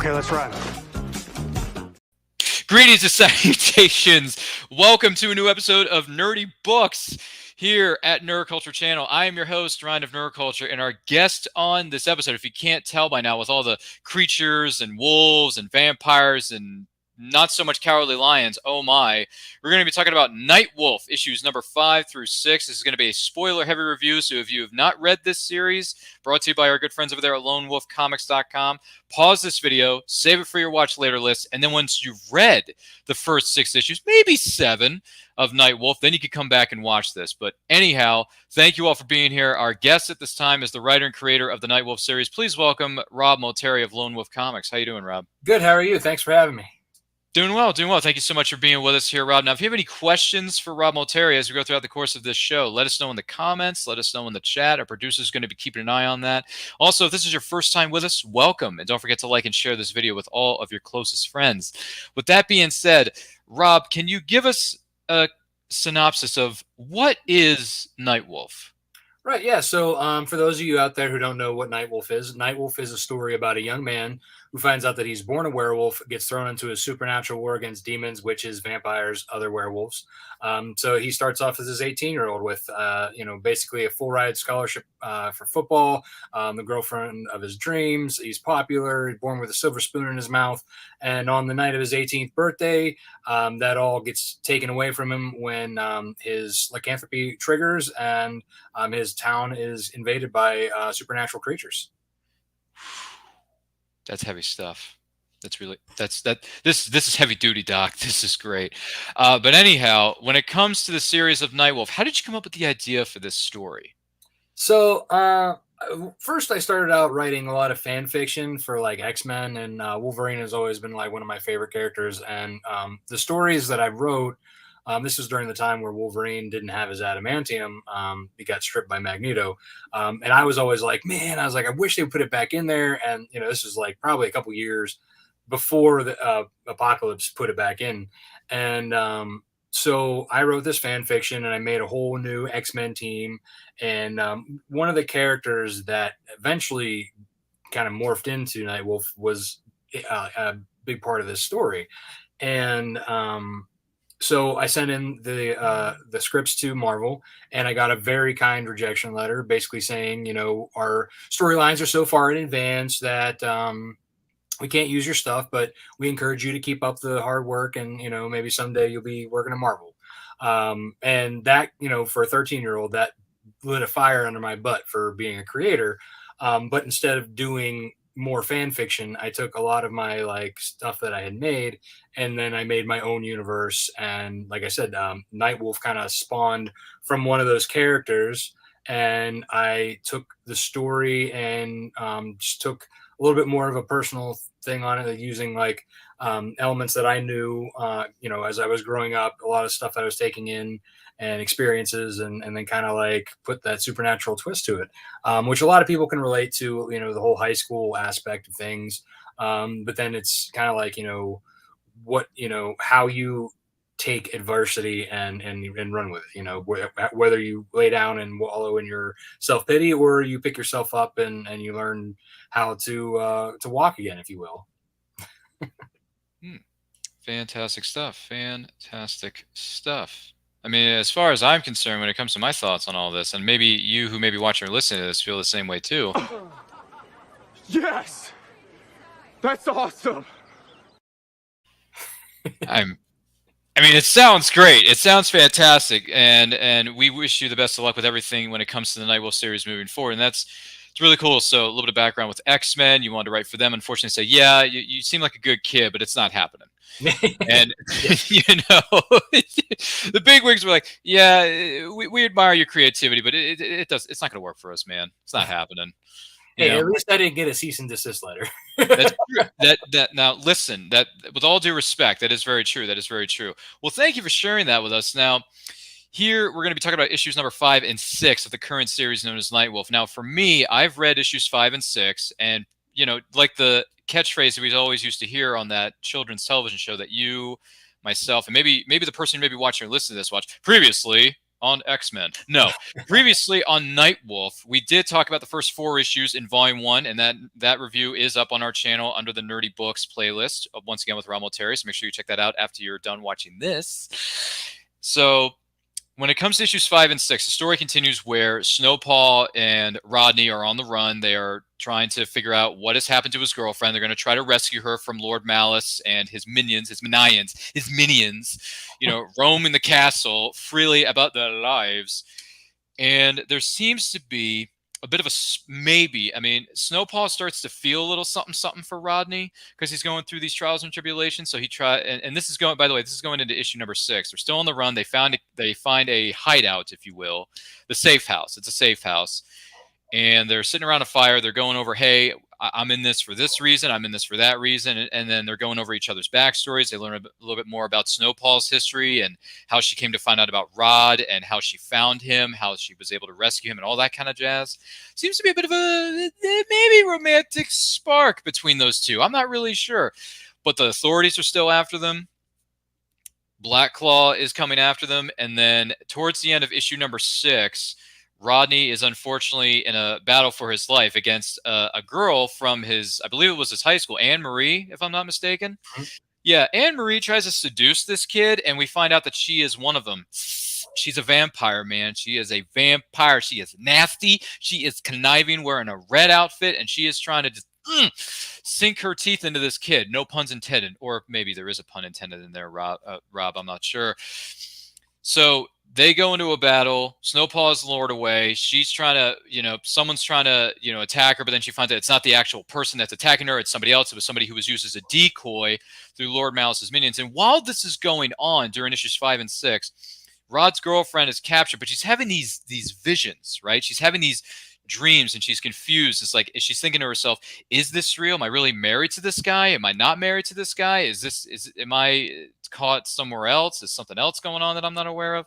Okay, let's run. Greetings and salutations. Welcome to a new episode of Nerdy Books here at Nerd Culture Channel. I am your host, Ryan of Nerd Culture, and our guest on this episode, if you can't tell by now, with all the creatures and wolves and vampires and not so much cowardly lions, oh my, we're going to be talking about Night Wolf, issues number 5 through 6. This is going to be a spoiler-heavy review, so if you have not read this series, brought to you by our good friends over there at lonewolfcomics.com, pause this video, save it for your watch later list, and then once you've read the first 6 issues, maybe 7 of Night Wolf, then you can come back and watch this. But anyhow, thank you all for being here. Our guest at this time is the writer and creator of the Night Wolf series. Please welcome Rob Multari of Lone Wolf Comics. How you doing, Rob? Good. How are you? Thanks for having me. Doing well, doing well. Thank you so much for being with us here, Rob. Now, if you have any questions for Rob Multari as we go throughout the course of this show, let us know in the comments. Let us know in the chat. Our producer is going to be keeping an eye on that. Also, if this is your first time with us, welcome. And don't forget to like and share this video with all of your closest friends. With that being said, Rob, can you give us a synopsis of what is Night Wolf? Right, yeah. So for those of you out there who don't know what Night Wolf is a story about a young man who finds out that he's born a werewolf, gets thrown into a supernatural war against demons, witches, vampires, other werewolves. So he starts off as his 18-year-old with, basically a full ride scholarship for football, the girlfriend of his dreams. He's popular, born with a silver spoon in his mouth. And on the night of his 18th birthday, that all gets taken away from him when his lycanthropy triggers and his town is invaded by supernatural creatures. That's heavy stuff. This is heavy duty, Doc. This is great. But anyhow, when it comes to the series of Night Wolf, how did you come up with the idea for this story? So first I started out writing a lot of fan fiction for like X-Men, and Wolverine has always been like one of my favorite characters. And the stories that I wrote, this was during the time where Wolverine didn't have his adamantium. He got stripped by Magneto. And I was always like, man, I wish they would put it back in there. And, this is like probably a couple years before the Apocalypse put it back in. And so I wrote this fan fiction and I made a whole new X-Men team. And one of the characters that eventually kind of morphed into Night Wolf was a big part of this story. And so I sent in the scripts to Marvel, and I got a very kind rejection letter, basically saying, our storylines are so far in advance that we can't use your stuff, but we encourage you to keep up the hard work, and maybe someday you'll be working at Marvel. And that, for a 13-year-old, that lit a fire under my butt for being a creator. But instead of doing more fan fiction, I took a lot of my stuff that I had made, and then I made my own universe. And like I said, Night Wolf kind of spawned from one of those characters, and I took the story and just took a little bit more of a personal thing on it, using elements that I knew, as I was growing up, a lot of stuff that I was taking in and experiences, and then kind of put that supernatural twist to it, which a lot of people can relate to, the whole high school aspect of things. But then it's kind of how you take adversity and run with it, whether you lay down and wallow in your self-pity, or you pick yourself up and you learn how to walk again, if you will. Fantastic stuff. I mean, as far as I'm concerned, when it comes to my thoughts on all this, and maybe you who may be watching or listening to this feel the same way too. Yes! That's awesome! I mean, it sounds great. It sounds fantastic, and we wish you the best of luck with everything when it comes to the Night Wolf series moving forward. And it's really cool. So a little bit of background with X-Men. You wanted to write for them. Unfortunately, say, yeah, you seem like a good kid, but it's not happening. And the big wigs were like, yeah, we admire your creativity, but it's not going to work for us, man. It's not happening. Hey, at least I didn't get a cease and desist letter. That's true. Now listen, that with all due respect, that is very true. That is very true. Well, thank you for sharing that with us. Now, here we're going to be talking about issues number 5 and 6 of the current series known as Night Wolf. Now, for me, I've read issues 5 and 6, and like the catchphrase that we always used to hear on that children's television show that you, myself, and maybe the person who may be watching or listening to this watch previously on X-Men. No, previously on Nightwolf, we did talk about the first 4 issues in Volume 1, and that review is up on our channel under the Nerdy Books playlist, once again with Rob Multari, so make sure you check that out after you're done watching this. So when it comes to issues 5 and 6, the story continues where Snowpaw and Rodney are on the run. They are trying to figure out what has happened to his girlfriend. They're going to try to rescue her from Lord Malice and his minions, you know, roaming the castle freely about their lives. And there seems to be a bit of a maybe. I mean, Snowpaw starts to feel a little something for Rodney because he's going through these trials and tribulations. So he and this is going, by the way, this is going into issue number 6. They're still on the run. They find a hideout, if you will, the safe house. It's a safe house. And they're sitting around a fire. They're going over, hey, I'm in this for this reason. I'm in this for that reason. And then they're going over each other's backstories. They learn a little bit more about Snowpaw's history and how she came to find out about Rod and how she found him, how she was able to rescue him and all that kind of jazz. Seems to be a bit of a maybe romantic spark between those two. I'm not really sure. But the authorities are still after them. Black Claw is coming after them. And then towards the end of issue number 6, Rodney is unfortunately in a battle for his life against a girl from his, I believe it was his high school, Anne Marie, if I'm not mistaken. Mm-hmm. Yeah, Anne Marie tries to seduce this kid, and we find out that she is one of them. She's a vampire, man. She is a vampire. She is nasty. She is conniving, wearing a red outfit, and she is trying to just sink her teeth into this kid. No puns intended, or maybe there is a pun intended in there, Rob. I'm not sure. So they go into a battle. Snowpaw is lured away. She's trying to, someone's trying to, attack her, but then she finds that it's not the actual person that's attacking her. It's somebody else. It was somebody who was used as a decoy through Lord Malice's minions. And while this is going on during issues 5 and 6, Rod's girlfriend is captured, but she's having these visions, right? She's having these dreams and she's confused. It's like, she's thinking to herself, is this real? Am I really married to this guy? Am I not married to this guy? Am I caught somewhere else? Is something else going on that I'm not aware of?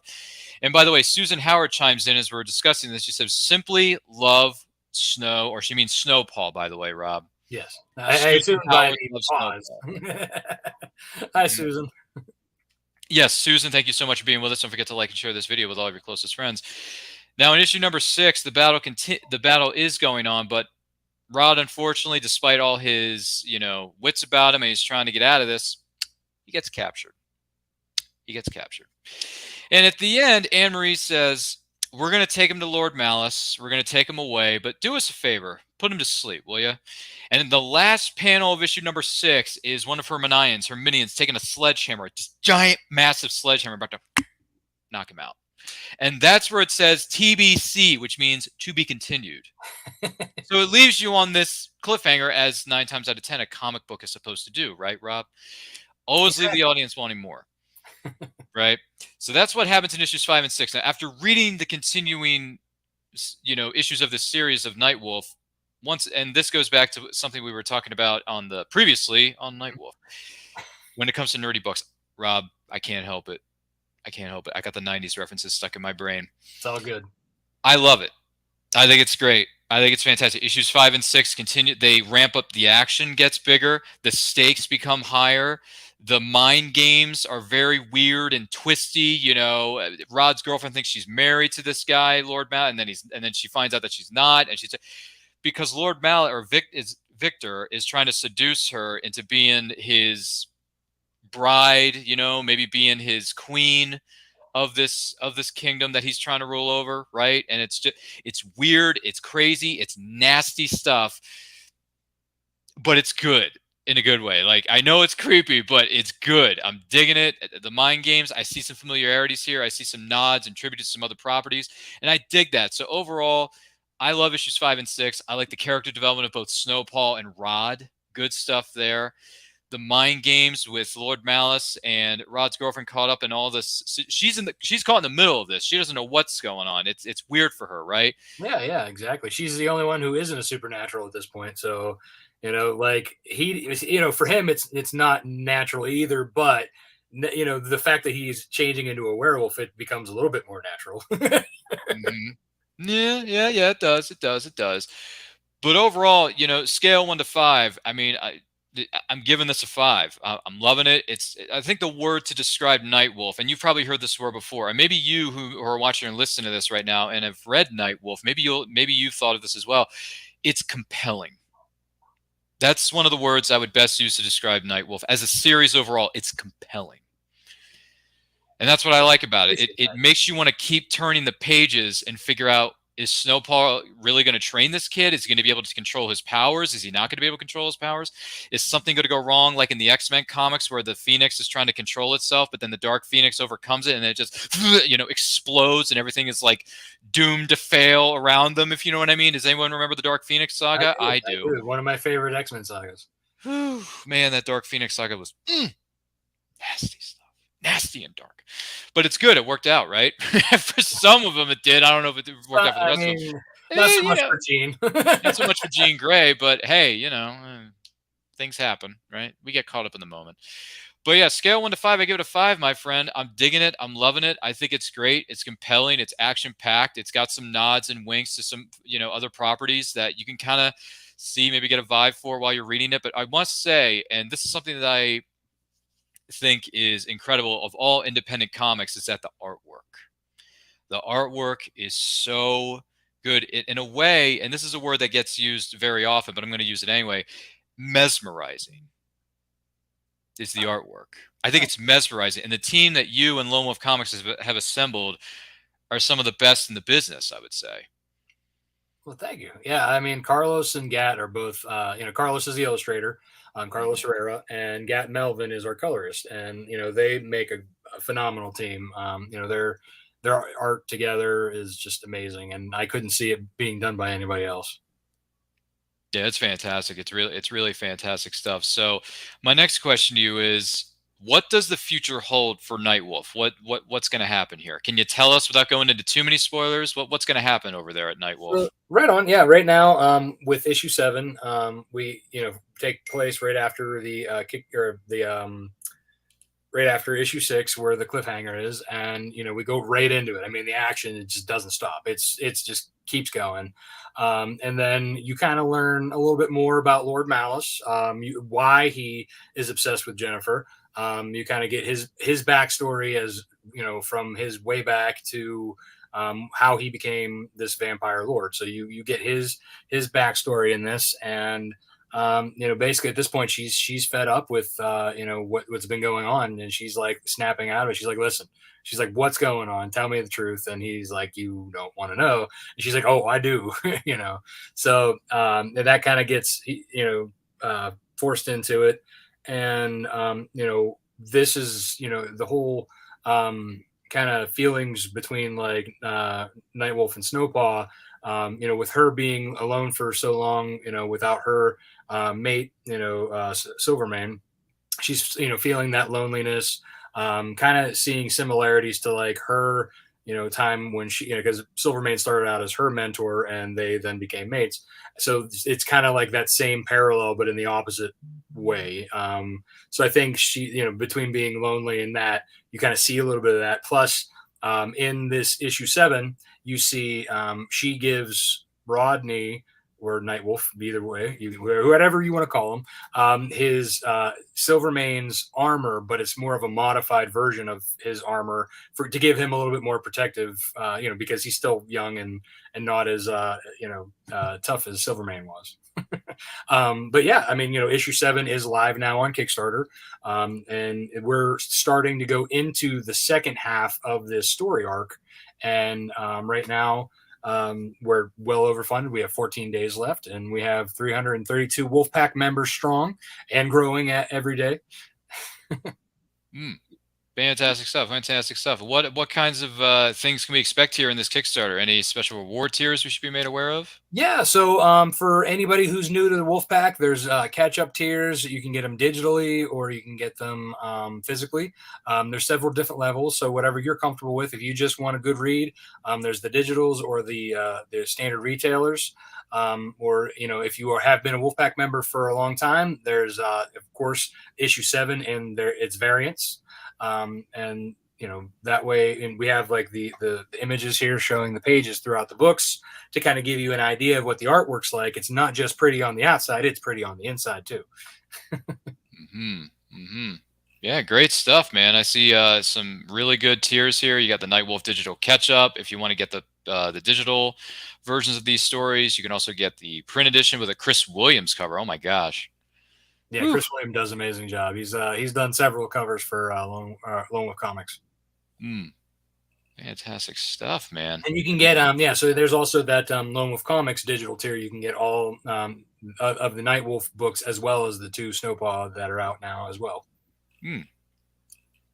And by the way, Susan Howard chimes in as we're discussing this. She says, simply love Snow, or she means Snowpaw, by the way, Rob. Yes. I assume by pause. Hi, Susan. Yes, Susan, thank you so much for being with us. Don't forget to like and share this video with all of your closest friends. Now, in issue number 6, the battle is going on, but Rod, unfortunately, despite all his, wits about him, and he's trying to get out of this, he gets captured. And at the end, Anne Marie says, we're going to take him to Lord Malice. We're going to take him away, but do us a favor. Put him to sleep, will you? And in the last panel of issue number 6 is one of her minions, taking a sledgehammer, just giant, massive sledgehammer, about to knock him out. And that's where it says TBC, which means to be continued. So it leaves you on this cliffhanger, as 9 times out of 10 a comic book is supposed to do, right, Rob? Always leave the audience wanting more, right? So that's what happens in issues 5 and 6. Now, after reading the continuing, issues of this series of Nightwolf, and this goes back to something we were talking about previously on Nightwolf. When it comes to nerdy books, Rob, I can't help it. I got the 90s references stuck in my brain. It's all good. I love it. I think it's great. I think it's fantastic. Issues 5 and 6 continue. They ramp up. The action gets bigger. The stakes become higher. The mind games are very weird and twisty. Rod's girlfriend thinks she's married to this guy, Lord Mal, and then she finds out that she's not, and because Lord Mal or Victor is trying to seduce her into being his bride, maybe being his queen of this kingdom that he's trying to rule over, right? And it's weird, it's crazy, it's nasty stuff, but it's good in a good way. Like, I know it's creepy, but it's good. I'm digging it. The mind games, I see some familiarities here. I see some nods and tributes to some other properties, and I dig that. So overall, I love issues 5 and 6. I like the character development of both Snowpaw and Rod. Good stuff there. The mind games with Lord Malice and Rod's girlfriend caught up in all this. She's caught in the middle of this. She doesn't know what's going on. It's weird for her, right? Yeah, exactly. She's the only one who isn't a supernatural at this point. So, like for him, it's not natural either. But the fact that he's changing into a werewolf, it becomes a little bit more natural. Mm-hmm. Yeah. It does. But overall, scale 1 to 5. I mean, I'm giving this a 5. I'm loving it. I think the word to describe Nightwolf, and you've probably heard this word before, and maybe you who are watching and listening to this right now and have read Nightwolf, maybe you've thought of this as well. It's compelling. That's one of the words I would best use to describe Nightwolf as a series overall. It's compelling. And that's what I like about it. It makes you want to keep turning the pages and figure out, is Snowpaw really going to train this kid? Is he going to be able to control his powers? Is he not going to be able to control his powers? Is something going to go wrong, like in the X-Men comics where the Phoenix is trying to control itself, but then the Dark Phoenix overcomes it and it just, explodes and everything is like doomed to fail around them, if you know what I mean? Does anyone remember the Dark Phoenix saga? I do. One of my favorite X-Men sagas. Man, that Dark Phoenix saga was nasty stuff. Nasty and dark, but it's good. It worked out, right? For some of them, it did. I don't know if it worked out for the rest of them. Not so much for Jean. Not so much for Jean Grey, but hey, things happen, right? We get caught up in the moment. But yeah, scale 1 to 5, I give it a 5, my friend. I'm digging it. I'm loving it. I think it's great. It's compelling. It's action packed. It's got some nods and winks to some, other properties that you can kind of see, maybe get a vibe for while you're reading it. But I must say, and this is something that I think is incredible of all independent comics, is that the artwork is so good in a way, and this is a word that gets used very often, but I'm going to use it anyway. Mesmerizing is the artwork. I think it's mesmerizing, and the team that you and Lone Wolf Comics have assembled are some of the best in the business, I would say. Well, thank you. Yeah, I mean, Carlos and Gat are both, Carlos is the illustrator, Carlos Herrera, and Gat Melvin is our colorist. And, they make a phenomenal team. Their art together is just amazing. And I couldn't see it being done by anybody else. Yeah, it's fantastic. It's really fantastic stuff. So my next question to you is, what does the future hold for Nightwolf? What's going to happen here? Can you tell us without going into too many spoilers? What's going to happen over there at Nightwolf? Right on. Yeah. Right now, with issue 7, we take place right after right after issue 6, where the cliffhanger is, and we go right into it. I mean, the action, it just doesn't stop. It's just keeps going. And then you kind of learn a little bit more about Lord Malice, why he is obsessed with Jennifer. You kind of get his backstory, as from his way back to how he became this vampire lord. So you get his backstory in this, and basically at this point she's fed up with what's been going on, and she's like snapping out of it. She's like, listen, she's like, what's going on? Tell me the truth. And he's like, you don't want to know. And she's like, oh, I do. So that kind of gets forced into it. And this is the whole kind of feelings between like Nightwolf and Snowpaw, with her being alone for so long, without her mate, Silvermane. She's feeling that loneliness, kind of seeing similarities to like her time when she, because Silvermane started out as her mentor and they then became mates. So it's kind of like that same parallel, but in the opposite way. So I think she, between being lonely and that, you kind of see a little bit of that. Plus, in this issue 7, you see she gives Rodney, or Nightwolf, either way, whatever you want to call him, his Silvermane's armor, but it's more of a modified version of his armor to give him a little bit more protective, because he's still young and not as tough as Silvermane was. But yeah, I mean, issue 7 is live now on Kickstarter, and we're starting to go into the second half of this story arc, and right now, we're well overfunded. We have 14 days left, and we have 332 Wolfpack members strong and growing every day. Fantastic stuff. Fantastic stuff. What kinds of things can we expect here in this Kickstarter? Any special reward tiers we should be made aware of? Yeah, so for anybody who's new to the Wolfpack, there's catch-up tiers. You can get them digitally, or you can get them physically. There's several different levels, so whatever you're comfortable with. If you just want a good read, there's the digitals or the standard retailers. Or if you have been a Wolfpack member for a long time, there's of course issue 7 and its variants. And that way, and we have like the images here showing the pages throughout the books to kind of give you an idea of what the artwork's like. It's not just pretty on the outside; it's pretty on the inside too. Mm-hmm. Mm-hmm. Yeah, great stuff, man. I see some really good tiers here. You got the Nightwolf digital catch-up. If you want to get the digital versions of these stories, you can also get the print edition with a Chris Williams cover. Oh my gosh. Yeah, Whew. Chris Williams does an amazing job. He's done several covers for Lone Wolf Comics. Fantastic stuff, man. And you can get so there's also that Lone Wolf Comics digital tier. You can get all of the Nightwolf books as well as the 2 Snowpaw that are out now as well.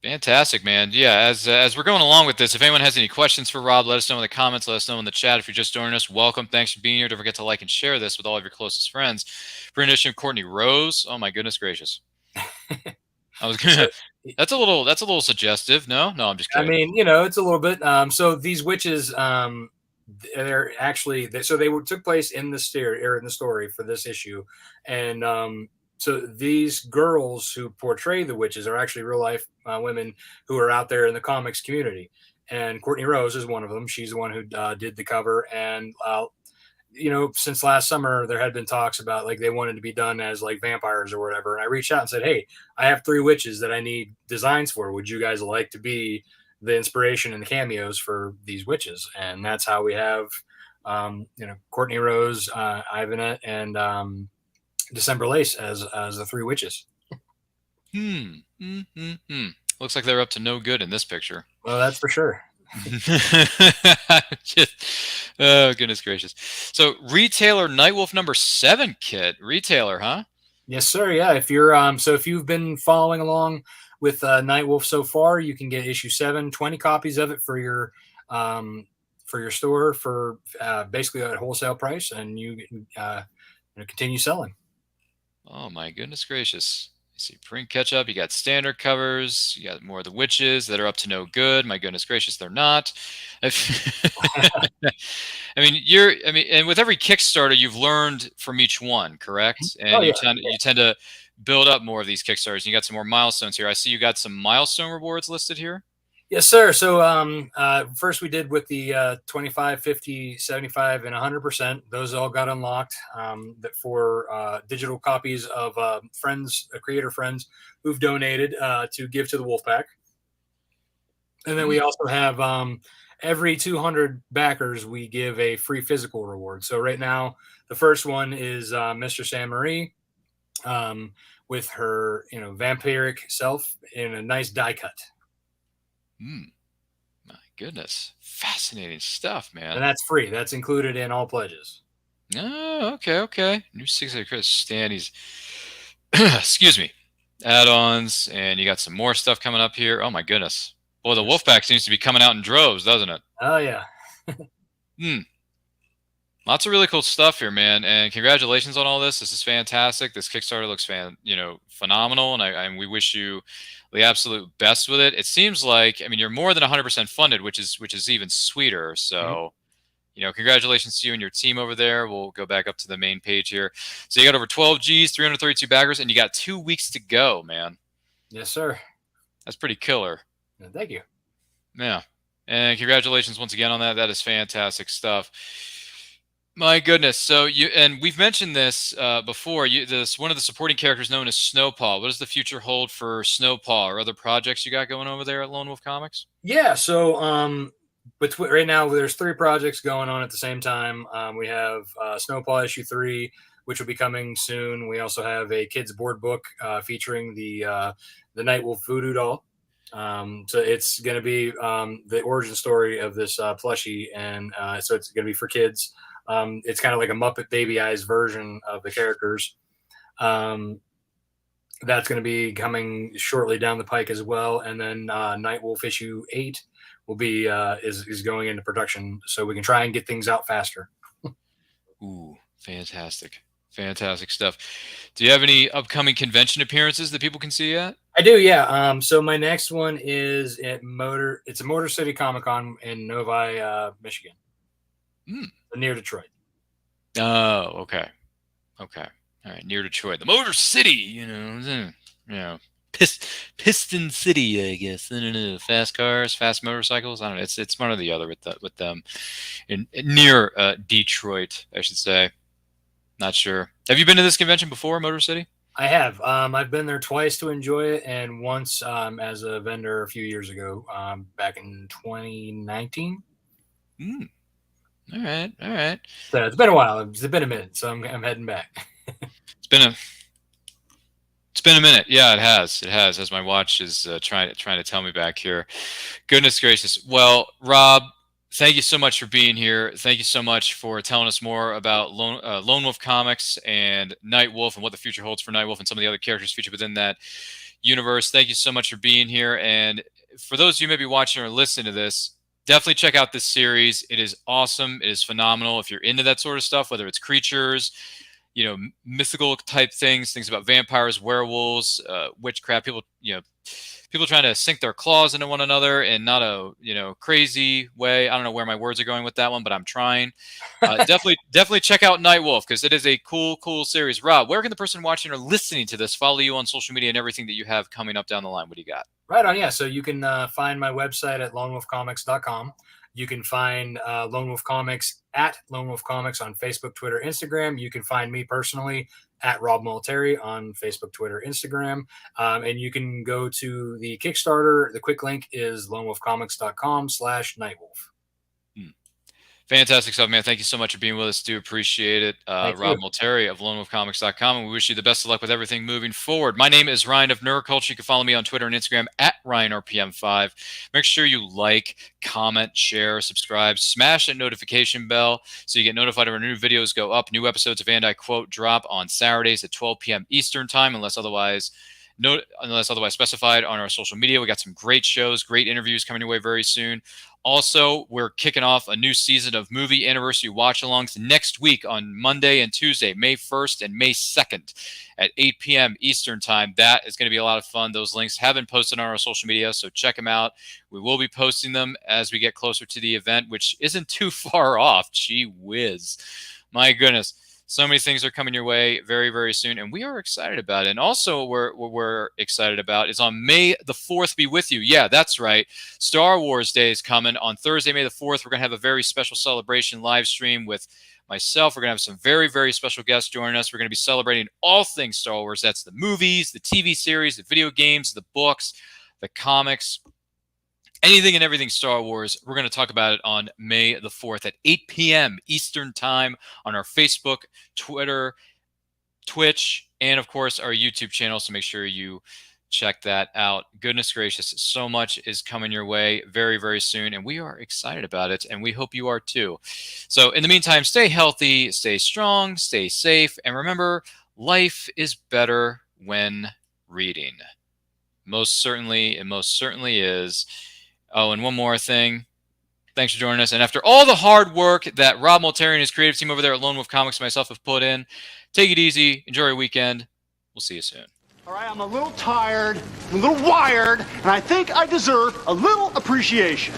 Fantastic, man. Yeah, as we're going along with this, if anyone has any questions for Rob, let us know in the comments. Let us know in the chat. If you're just joining us, welcome. Thanks for being here. Don't forget to like and share this with all of your closest friends. For an issue of Courtney Rose. Oh my goodness gracious. I was gonna. That's a little suggestive. No, I'm just kidding. I mean, it's a little bit. So these witches, they're actually they took place in the story for this issue, and so these girls who portray the witches are actually real life women who are out there in the comics community. And Courtney Rose is one of them. She's the one who did the cover. And, since last summer, there had been talks about like they wanted to be done as like vampires or whatever. And I reached out and said, hey, I have 3 witches that I need designs for. Would you guys like to be the inspiration and the cameos for these witches? And that's how we have, Courtney Rose, Ivanette, and December Lace as the 3 witches. Looks like they're up to no good in this picture. Well, that's for sure. Oh goodness gracious! So retailer Nightwolf number 7 kit, retailer, huh? Yes, sir. Yeah, if you're if you've been following along with Nightwolf so far, you can get issue 7, 20 copies of it for your store for basically at wholesale price, and you continue selling. Oh my goodness gracious. You see print catch up, you got standard covers, you got more of the witches that are up to no good. My goodness gracious, they're not. I mean, and with every Kickstarter, you've learned from each one, correct? And you tend to build up more of these Kickstarters. You got some more milestones here. I see you got some milestone rewards listed here. Yes, sir. So first we did with the 25, 50, 75, and 100%. Those all got unlocked for digital copies of creator friends who've donated to give to the Wolfpack. And then we also have every 200 backers, we give a free physical reward. So right now, the first one is Mr. Sam Marie with her vampiric self in a nice die cut. My goodness. Fascinating stuff, man. And that's free. That's included in all pledges. Oh, okay. New 6 Chris Stanley's excuse me. Add-ons, and you got some more stuff coming up here. Oh my goodness. Boy, the Wolfpack seems to be coming out in droves, doesn't it? Oh yeah. Lots of really cool stuff here, man. And congratulations on all this. This is fantastic. This Kickstarter looks phenomenal, and we wish you the absolute best with it. It seems like, you're more than 100% funded, which is even sweeter. So, congratulations to you and your team over there. We'll go back up to the main page here. So you got over 12 Gs, 332 baggers, and you got 2 weeks to go, man. Yes, sir. That's pretty killer. Thank you. Yeah. And congratulations once again on that. That is fantastic stuff. My goodness. So we've mentioned this before. One of the supporting characters known as Snowpaw. What does the future hold for Snowpaw or other projects you got going over there at Lone Wolf Comics? Yeah. So right now there's 3 projects going on at the same time. We have Snowpaw issue 3, which will be coming soon. We also have a kids board book featuring the Nightwolf voodoo doll. So it's going to be the origin story of this plushie, and so it's going to be for kids. It's kind of like a Muppet Baby Eyes version of the characters. That's going to be coming shortly down the pike as well. And then Nightwolf issue 8 will be is going into production, so we can try and get things out faster. Ooh, fantastic stuff. Do you have any upcoming convention appearances that people can see yet? I do, yeah. So my next one is at It's a Motor City Comic Con in Novi, Michigan. Near Detroit. Oh, okay. All right, near Detroit, the Motor City. Piston City, I guess. I don't know. Fast cars, fast motorcycles. I don't know. It's one or the other with them in near Detroit, I should say. Not sure. Have you been to this convention before, Motor City? I have. I've been there twice to enjoy it, and once as a vendor a few years ago, back in 2019. Mm. All right, all right. So it's been a while. It's been a minute, so I'm heading back. It's been a minute. Yeah, it has. It has. As my watch is trying to tell me back here. Goodness gracious. Well, Rob, thank you so much for being here. Thank you so much for telling us more about Lone Wolf Comics and Night Wolf and what the future holds for Night Wolf and some of the other characters featured within that universe. Thank you so much for being here. And for those of you maybe watching or listening to this, definitely check out this series. It is awesome. It is phenomenal. If you're into that sort of stuff, whether it's creatures, mythical type things about vampires, werewolves, witchcraft, people trying to sink their claws into one another in not a, crazy way. I don't know where my words are going with that one, but I'm trying. Definitely check out Night Wolf because it is a cool series. Rob, where can the person watching or listening to this follow you on social media and everything that you have coming up down the line? What do you got? Right on, yeah. So you can find my website at lonewolfcomics.com. You can find Lone Wolf Comics at Lone Wolf Comics on Facebook, Twitter, Instagram. You can find me personally at Rob Multari on Facebook, Twitter, Instagram. And you can go to the Kickstarter. The quick link is lonewolfcomics.com/Nightwolf. Fantastic stuff, man. Thank you so much for being with us. Do appreciate it. Rob Multari of LoneWolfComics.com, and we wish you the best of luck with everything moving forward. My name is Ryan of Nerd Culture. You can follow me on Twitter and Instagram at RyanRPM5. Make sure you like, comment, share, subscribe, smash that notification bell so you get notified when new videos go up. New episodes of And I Quote drop on Saturdays at 12 p.m. Eastern Time, unless otherwise specified on our social media. We got some great shows, great interviews coming your way very soon. Also, we're kicking off a new season of movie anniversary watch-alongs next week on Monday and Tuesday, May 1st and May 2nd at 8 p.m. Eastern Time. That is going to be a lot of fun. Those links have been posted on our social media, so check them out. We will be posting them as we get closer to the event, which isn't too far off. Gee whiz. My goodness. So many things are coming your way very, very soon, and we are excited about it. And also what we're excited about is on May the 4th, be with you. Yeah, that's right. Star Wars Day is coming. On Thursday, May the 4th, we're going to have a very special celebration live stream with myself. We're going to have some very, very special guests joining us. We're going to be celebrating all things Star Wars. That's the movies, the TV series, the video games, the books, the comics, anything and everything Star Wars. We're going to talk about it on May the 4th at 8 p.m. Eastern Time on our Facebook, Twitter, Twitch, and, of course, our YouTube channel. So make sure you check that out. Goodness gracious, so much is coming your way very, very soon, and we are excited about it, and we hope you are too. So in the meantime, stay healthy, stay strong, stay safe, and remember, life is better when reading. Most certainly, it most certainly is. Oh, and one more thing. Thanks for joining us. And after all the hard work that Rob Multari and his creative team over there at Lone Wolf Comics and myself have put in, take it easy. Enjoy your weekend. We'll see you soon. All right, I'm a little tired, I'm a little wired, and I think I deserve a little appreciation.